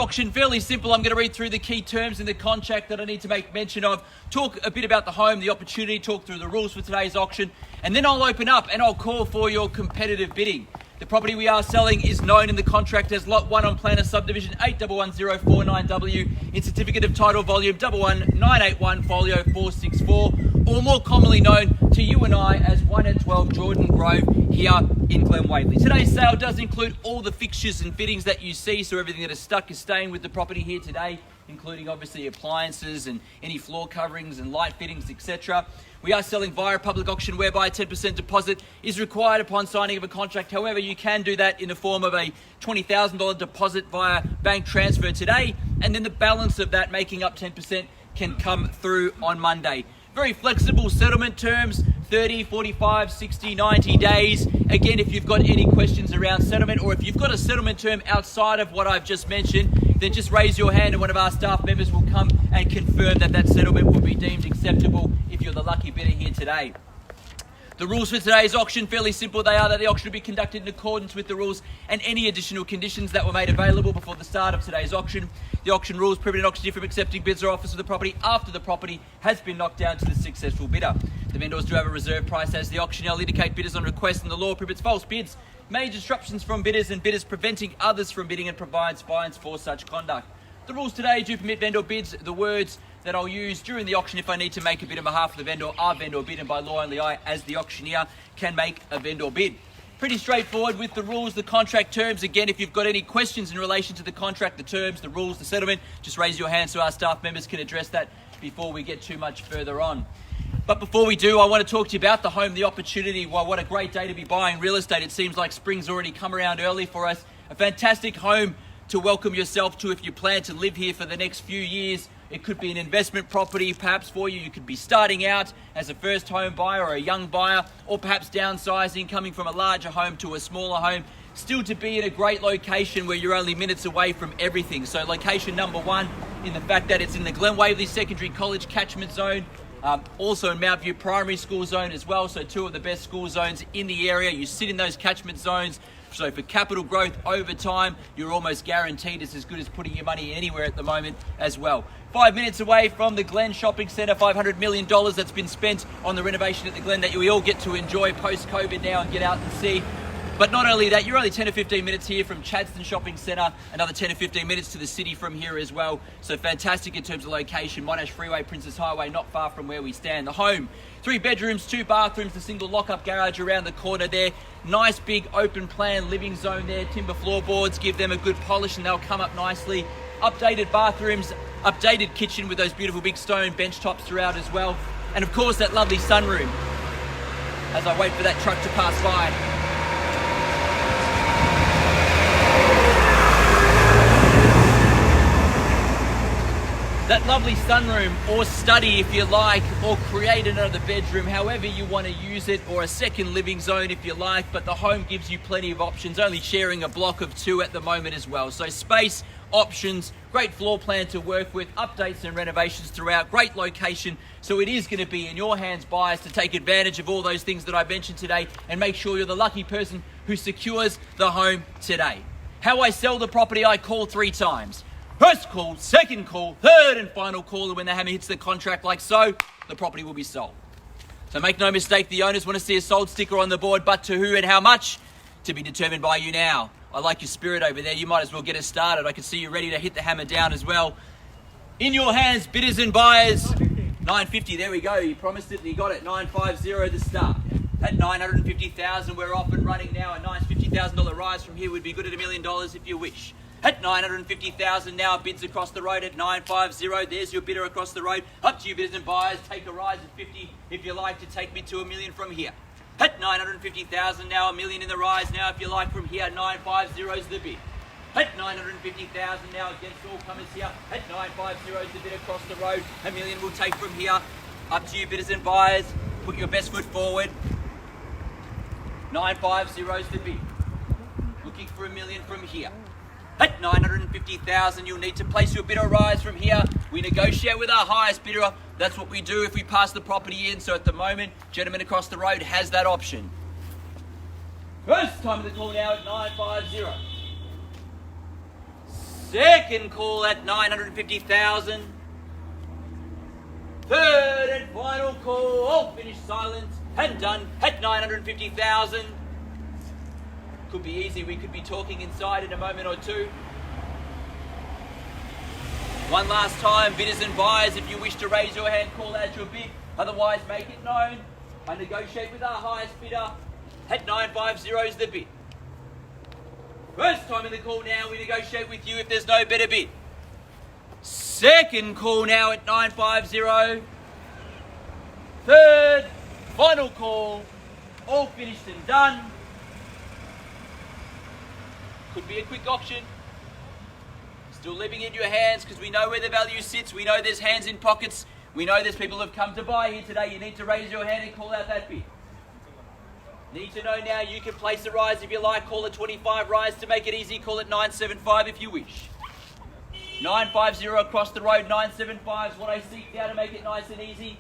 Auction, fairly simple. I'm going to read through the key terms in the contract that I need to make mention of, talk a bit about the home, the opportunity, talk through the rules for today's auction, and then I'll open up and I'll call for your competitive bidding. The property we are selling is known in the contract as Lot 1 on Planner Subdivision 811049W in Certificate of Title Volume 11981 Folio 464, or more commonly known to you and I as 1 and 12 Jordan Grove here in Glen Waverley. Today's sale does include all the fixtures and fittings that you see, so everything that is stuck is staying with the property here today, including obviously appliances and any floor coverings and light fittings, etc. We are selling via a public auction whereby a 10% deposit is required upon signing of a contract. However, you can do that in the form of a $20,000 deposit via bank transfer today, and then the balance of that, making up 10%, can come through on Monday. Very flexible settlement terms, 30, 45, 60, 90 days. Again, if you've got any questions around settlement, or if you've got a settlement term outside of what I've just mentioned, then just raise your hand and one of our staff members will come and confirm that that settlement will be deemed acceptable if you're the lucky bidder here today. The rules for today's auction, fairly simple. They are that the auction will be conducted in accordance with the rules and any additional conditions that were made available before the start of today's auction. The auction rules prohibit an auctioneer from accepting bids or offers for the property after the property has been knocked down to the successful bidder. The vendors do have a reserve price as the auctioneer will indicate bidders on request, and the law prohibits false bids, major disruptions from bidders, and bidders preventing others from bidding, and provides fines for such conduct. The rules today do permit vendor bids. The words that I'll use during the auction if I need to make a bid on behalf of the vendor are vendor bid, and by law only I, as the auctioneer, can make a vendor bid. Pretty straightforward with the rules, the contract terms. Again, if you've got any questions in relation to the contract, the terms, the rules, the settlement, just raise your hand so our staff members can address that before we get too much further on. But before we do, I want to talk to you about the home, the opportunity. Well, what a great day to be buying real estate. It seems like spring's already come around early for us. A fantastic home to welcome yourself to if you plan to live here for the next few years. It could be an investment property perhaps for you. You could be starting out as a first home buyer or a young buyer, or perhaps downsizing, coming from a larger home to a smaller home. Still to be in a great location where you're only minutes away from everything. So location number one in the fact that it's in the Glen Waverley Secondary College catchment zone. Also in Mount View Primary School zone as well. So two of the best school zones in the area. You sit in those catchment zones. So for capital growth over time, you're almost guaranteed it's as good as putting your money anywhere at the moment as well. 5 minutes away from the Glen Shopping Centre, $500 million that's been spent on the renovation at the Glen that we all get to enjoy post-COVID now and get out and see. But not only that, you're only 10 to 15 minutes here from Chadstone Shopping Centre, another 10 to 15 minutes to the city from here as well. So fantastic in terms of location. Monash Freeway, Princess Highway, not far from where we stand. The home, 3 bedrooms, 2 bathrooms, a single lock-up garage around the corner there. Nice big open plan living zone there. Timber floorboards, give them a good polish and they'll come up nicely. Updated bathrooms, updated kitchen with those beautiful big stone bench tops throughout as well. And of course that lovely sunroom as I wait for that truck to pass by. That lovely sunroom, or study if you like, or create another bedroom, however you want to use it, or a second living zone if you like, but the home gives you plenty of options, only sharing a block of 2 at the moment as well. So space, options, great floor plan to work with, updates and renovations throughout, great location. So it is going to be in your hands, buyers, to take advantage of all those things that I mentioned today and make sure you're the lucky person who secures the home today. How I sell the property, I call 3 times. First call, second call, third and final call, and when the hammer hits the contract like so, the property will be sold. So make no mistake, the owners want to see a sold sticker on the board, but to who and how much? To be determined by you now. I like your spirit over there. You might as well get us started. I can see you ready to hit the hammer down as well. In your hands, bidders and buyers. 950, there we go. You promised it and you got it. 950 to start. At 950,000, we're off and running now. A nice $50,000 rise from here would be good at $1 million if you wish. At 950,000 now, bids across the road at 950. There's your bidder across the road. Up to you, bidders and buyers. Take a rise at 50 if you like to take me to $1 million from here. At 950,000 now, $1 million in the rise now if you like from here. 950 is the bid. At 950,000 now against all comers here. At 950 is the bid across the road. $1 million we'll take from here. Up to you, bidders and buyers. Put your best foot forward. 950 is the bid. Looking for $1 million from here. At 950,000, you'll need to place your bid or rise from here. We negotiate with our highest bidder. That's what we do if we pass the property in. So at the moment, gentleman across the road has that option. First time of the call now at 950. Second call at 950,000. Third and final call, all finished silent and done at 950,000. Could be easy, we could be talking inside in a moment or two. One last time, bidders and buyers, if you wish to raise your hand, call out your bid. Otherwise, make it known. I negotiate with our highest bidder at 950 is the bid. First time in the call now, we negotiate with you if there's no better bid. Second call now at 950. Third, final call, all finished and done. Could be a quick auction. Still leaving it in your hands because we know where the value sits. We know there's hands in pockets. We know there's people who have come to buy here today. You need to raise your hand and call out that bid. Need to know now, you can place a rise if you like. Call it 25 rise to make it easy. Call it 975 if you wish. 950 across the road. 975 is what I seek now to make it nice and easy.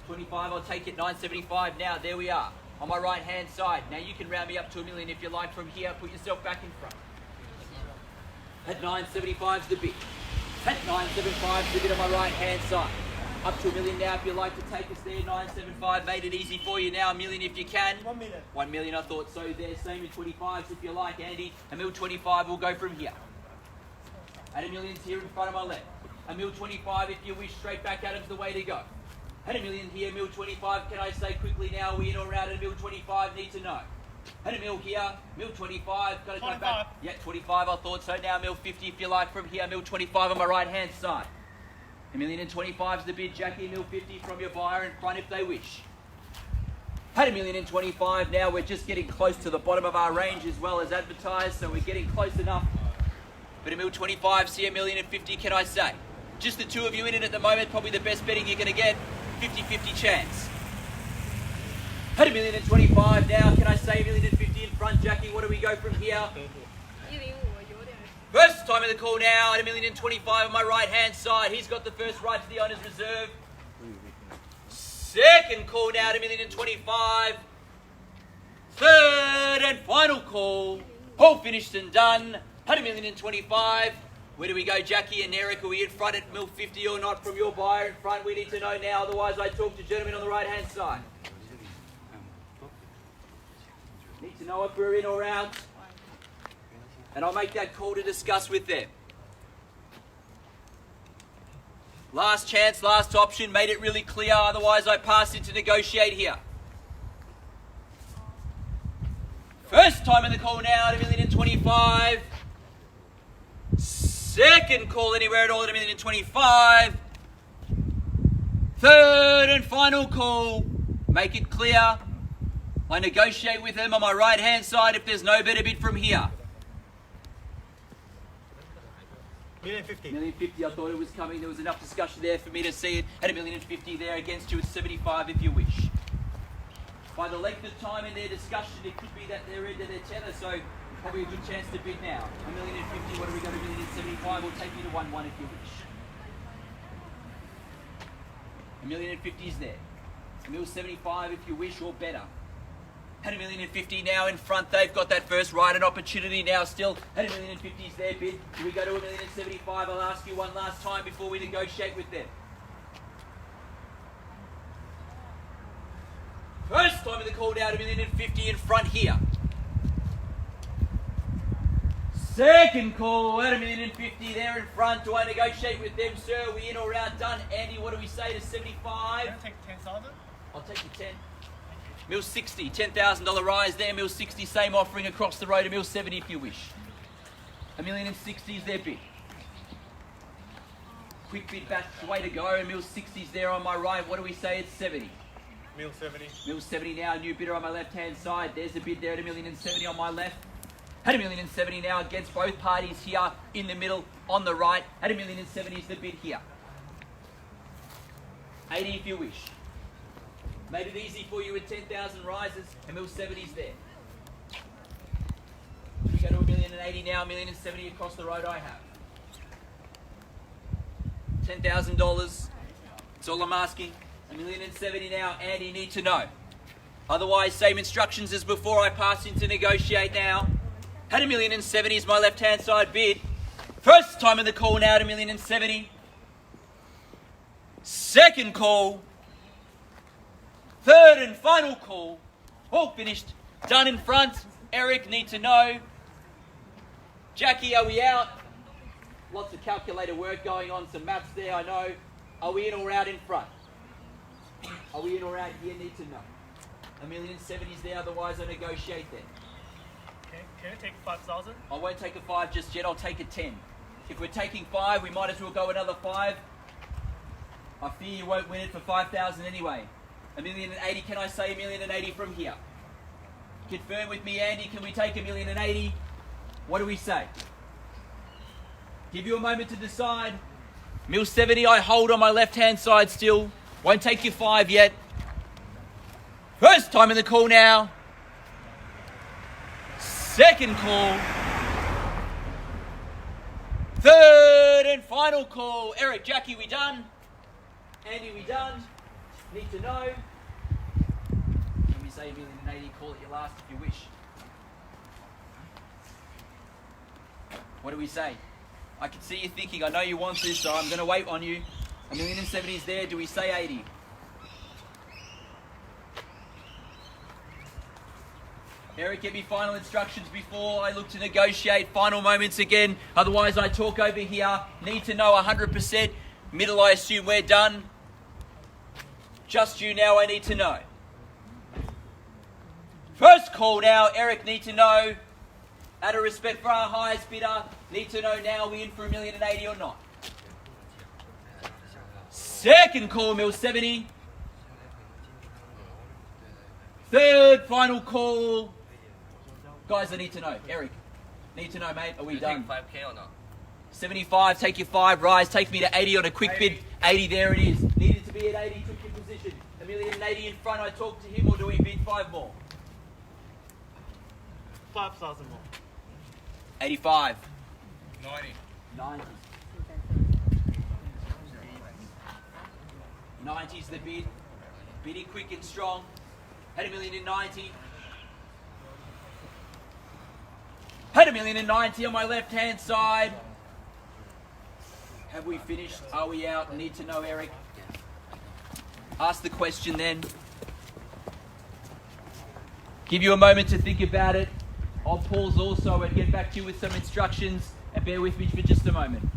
25, I'll take it. 975 now. There we are. On my right hand side. Now you can round me up to $1 million if you like from here. Put yourself back in front. At 975 is the bid. At 975 is the bid on my right hand side. Up to $1 million now if you like to take us there. 975 made it easy for you now. $1 million if you can. 1 million. 1 million, I thought so there. Same in 25s if you like, Andy. $1,025 will go from here. At $1 million here in front of my left. $1,025 if you wish. Straight back Adam's the way to go. At $1 million here, $1,025. Can I say quickly now, are we in or out at $1,025? Need to know. At $1 million here, $1,025. Got to go back. Yeah, 25. I thought so. Now $1,050 if you like from here. $1,025 on my right hand side. $1,025 is the bid, Jackie. $1,050 from your buyer in front if they wish. At $1,025 now, we're just getting close to the bottom of our range as well as advertised, so we're getting close enough. But $1,025, see $1,050, can I say? Just the two of you in it at the moment, probably the best betting you're going to get. 50-50 chance. At $1,025 now, can I say $1,050 in front, Jackie? What do we go from here? First time in the call now at $1,025 on my right hand side. He's got the first right to the owner's reserve. Second call now at $1,025. Third and final call. All finished and done at $1,025. Where do we go, Jackie and Eric? Are we in front at $1,050 or not from your buyer in front? We need to know now, otherwise I talk to gentlemen on the right hand side. Need to know if we're in or out. And I'll make that call to discuss with them. Last chance, last option, made it really clear, otherwise I pass it to negotiate here. First time in the call now at $1,025. Second call anywhere at all at $1,025. Third and final call. Make it clear. I negotiate with them on my right hand side if there's no better bid from here. $1,050. I thought it was coming. There was enough discussion there for me to see it at $1,050 there against you at 75 if you wish. By the length of time in their discussion, it could be that they're into their tether, so probably a good chance to bid now. $1,050. What do we go to $1,075? We'll take you to 1-1 if you wish. $1,050 is there. $1,075 if you wish or better. At $1,050 now in front, they've got that first right and opportunity now still. At $1,050 is their bid. Do we go to $1,075? I'll ask you one last time before we negotiate with them. First time in the call now to $1,050 in front here. Second call at $1,050 there in front. Do I negotiate with them, sir? Are we in or out? Done. Andy, what do we say to 75? I'll take 10 Simon. I'll take you 10. $1,060, $10,000 rise there. $1,060, same offering across the road. $1,070 if you wish. $1,060 is their bid. Quick bid back, way to go. $1,060 there on my right. What do we say? It's 70. $1,070. $1,070 now. New bidder on my left hand side. There's a bid there at $1,070 on my left. At $1,070 now against both parties here in the middle on the right. At $1,070 is the bid here. 80 if you wish. Made it easy for you with 10,000 rises, and $1,070's there. We go to $1,080 now, $1,070 across the road I have. $10,000, that's all I'm asking. $1,070 now, Andy, need to know. Otherwise, same instructions as before, I pass in to negotiate now. At $1,070 is my left-hand side bid. First time in the call now to 1,070,000. Second call. Third and final call. All finished. Done in front. Eric, need to know. Jackie, are we out? Lots of calculator work going on. Some maths there, I know. Are we in or out in front? Are we in or out here? Need to know. 1,070,000's there, otherwise I negotiate then. Okay, can you take 5,000? I won't take a 5 just yet, I'll take a 10. If we're taking 5, we might as well go another 5. I fear you won't win it for 5,000 anyway. 1,080,000, can I say 1,080,000 from here? Confirm with me, Andy, can we take 1,080,000? What do we say? Give you a moment to decide. 1,070,000, I hold on my left-hand side still. Won't take your 5 yet. First time in the call now. Second call. Third and final call. Eric, Jackie, we done? Andy, we done? Need to know. Can we say 1,080,000? Call it your last if you wish. What do we say? I can see you thinking, I know you want this, so I'm going to wait on you. 1,070,000's there. Do we say 80? Eric, get me final instructions before I look to negotiate. Final moments again. Otherwise, I talk over here. Need to know 100%. Middle, I assume we're done. Just you now, I need to know. First call now. Eric, need to know. Out of respect for our highest bidder, need to know now, are we in for 1,080,000 or not? Second call, 1,070,000. Third final call. Guys, I need to know. Eric, need to know, mate. Are we done? 5K or not? 75, take your 5, rise. Take me to 80 on a quick bid. 80, there it is. Needed to be at 80, took your position. 1,080,000 in front, I talk to him, or do we bid 5 more? 5,000 more. 85. 90. 90. 90's the bid. Bidding quick and strong. Had 1,090,000. Had 1,090,000 on my left-hand side. Have we finished? Are we out? Need to know, Eric. Ask the question then. Give you a moment to think about it. I'll pause also and get back to you with some instructions, and bear with me for just a moment.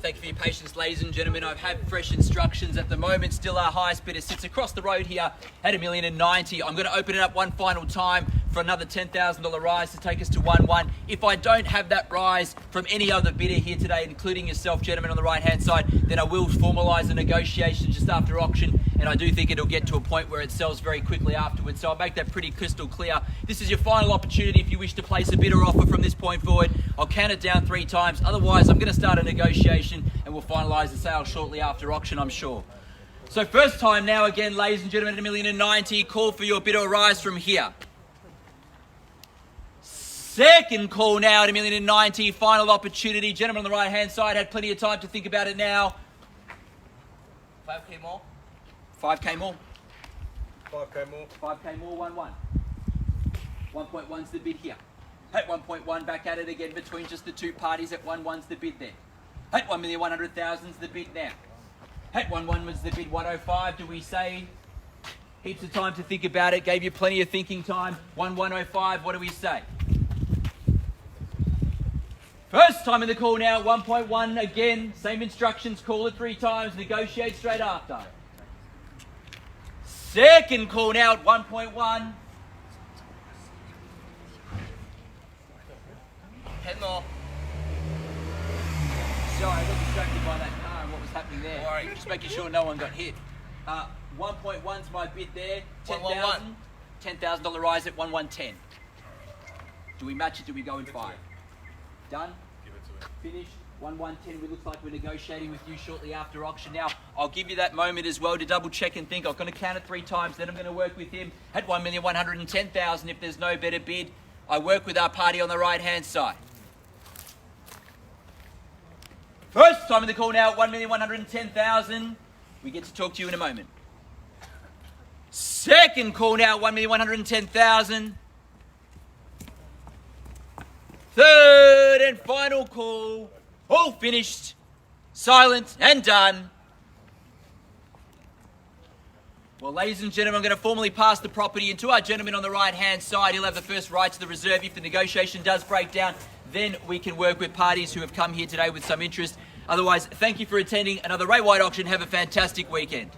Thank you for your patience, ladies and gentlemen. I've had fresh instructions at the moment. Still our highest bidder sits across the road here at $1,090,000. I'm going to open it up one final time for another $10,000 rise to take us to 1-1. If I don't have that rise from any other bidder here today, including yourself, gentlemen, on the right-hand side, then I will formalise the negotiation just after auction, and I do think it'll get to a point where it sells very quickly afterwards. So I'll make that pretty crystal clear. This is your final opportunity if you wish to place a bid or offer from this point forward. I'll count it down 3 times. Otherwise, I'm going to start a negotiation and we'll finalise the sale shortly after auction, I'm sure. So first time now again, ladies and gentlemen, at $1,090,000. Call for your bid or rise from here. Second call now at $1,090,000. Final opportunity. Gentlemen on the right-hand side had plenty of time to think about it now. 5K more. 5K more. 5K more. 5K more, 1-1. 1.1's the bid here. At 1.1, back at it again between just the two parties. At 1-1's the bid there. At 1,100,000's the bid now. At 1-1 was the bid. 105. Do we say heaps of time to think about it? Gave you plenty of thinking time. 1,105. What do we say? First time in the call now. 1.1 again. Same instructions. Call it 3 times. Negotiate straight after. Second call now at 1.1. 10 more. Sorry, I got distracted by that car and what was happening there. Don't worry. Just making sure no one got hit. 1.1's my bid there. 111. $10,000 rise at 1,110. Do we match it? Do we go in 5? Done? Give it to him. Finished. 1,110. It looks like we're negotiating with you shortly after auction. Now, I'll give you that moment as well to double check and think. I'm going to count it 3 times. Then I'm going to work with him at 1,110,000. If there's no better bid, I work with our party on the right-hand side. First time in the call now at 1,110,000. We get to talk to you in a moment. Second call now at 1,110,000. Third and final call. All finished, silent and done. Well, ladies and gentlemen, I'm going to formally pass the property into our gentleman on the right-hand side. He'll have the first right to the reserve. If the negotiation does break down, then we can work with parties who have come here today with some interest. Otherwise, thank you for attending another Ray White auction. Have a fantastic weekend.